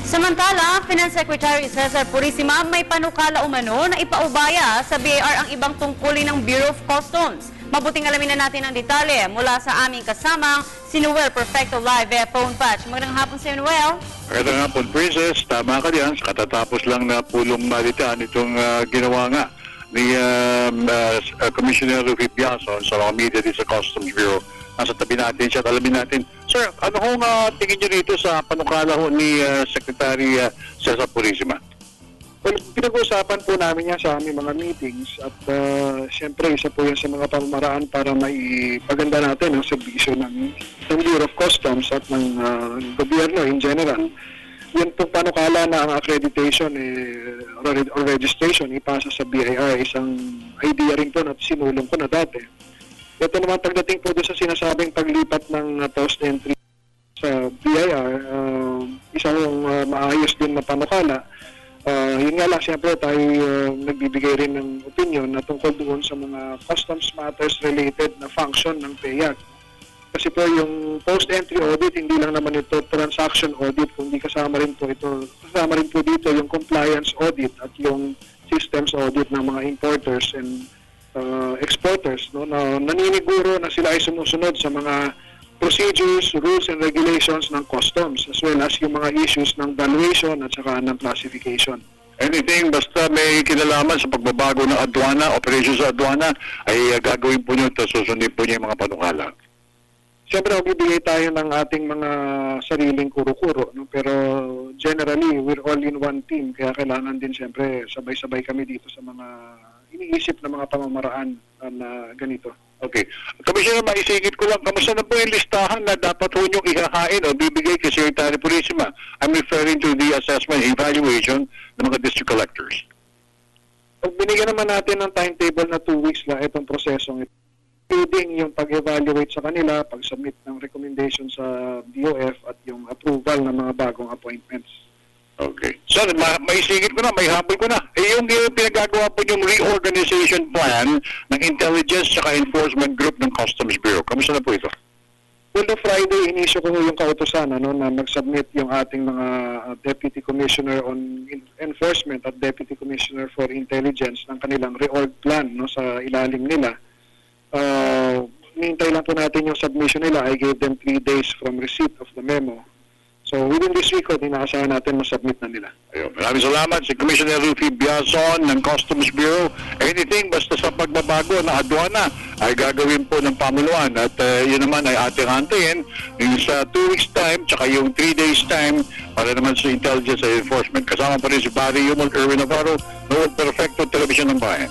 Samantala, Finance Secretary Cesar Purisima may panukala umano na ipaubaya sa BIR ang ibang tungkulin ng Bureau of Customs. Mabuting alamin na natin ang detalye mula sa aming kasamang si Noel Perfecto live via phone patch. Magandang hapon sa Noel. Magandang hapon, Princess. Tama ka diyan. Katatapos lang na pulong malitaan itong ginawa nga ni Commissioner Rufy Biason sa mga media dito sa Customs Bureau. Nasa tabi natin siya at alamin natin. Sir, ano hong tingin nyo dito sa panukala ho ni Secretary Cesar Purisima? Well, pinag-uusapan po namin yan sa aming mga meetings at siyempre isa po yan sa mga pamamaraan para maipaganda natin ang serbisyo ng Bureau of Customs at ng gobyerno in general. Yan po panukala na ang accreditation or registration ipasa sa BIR, isang idea rin po na sinulong ko na dati. Ito naman pagdating po doon sa sinasabing paglipat ng post-entry sa BIR, isang maayos din na panukala. Yun nga lang, siyempre tayo nagbibigay rin ng opinion na tungkol doon sa mga customs matters related na function ng PEAC. Kasi po yung post-entry audit, hindi lang naman ito transaction audit, kundi kasama rin po dito yung compliance audit at yung systems audit ng mga importers and exporters, no, na naniniguro na sila ay sumusunod sa mga procedures, rules and regulations ng customs as well as yung mga issues ng valuation at saka ng classification. Anything basta may kinalaman sa pagbabago ng adwana, operations sa adwana, ay gagawin po nyo at susundin po nyo yung mga panukala. Siyempre, magbibigay tayo ng ating mga sariling kuro-kuro, no? Pero generally, we're all in one team, kaya kailangan din siyempre sabay-sabay kami dito sa mga iniisip na mga pamamaraan na ganito. Okay. Commissioner, maisingit ko lang, kamusta na po yung listahan na dapat po nyo ihahain o bibigay kay Secretary Purisima? I'm referring to the assessment evaluation ng mga district collectors. Pag binigyan naman natin ng timetable na 2 weeks lang itong prosesong ito, including yung pag-evaluate sa kanila, pag-submit ng recommendation sa DOF at yung approval ng mga bagong appointments. Okay. So, maisingit ko na, may habol ko na. Yung pinagagawa po yung reorganization plan ng Intelligence at Enforcement Group ng Customs Bureau. Kamusta na po ito? Well, no Friday, inisyo ko yung kautosan na mag-submit yung ating mga Deputy Commissioner on Enforcement at Deputy Commissioner for Intelligence ng kanilang reorg plan sa ilalim nila. Nihintay lang po natin yung submission nila. I gave them 3 days from receipt of the memo. So within this week, inaasahan natin masubmit na nila. Ayun. Maraming salamat si Commissioner Rufy Biason ng Customs Bureau. Anything basta sa pagbabago ng adwana ay gagawin po ng pamuluan at yun naman ay ating antayin yung sa 2 weeks time tsaka yung 3 days time para naman sa Intelligence and Enforcement. Kasama pa rin si Barry Yumol, Erwin Navarro, Noel Perfecto, Television ng Bayan.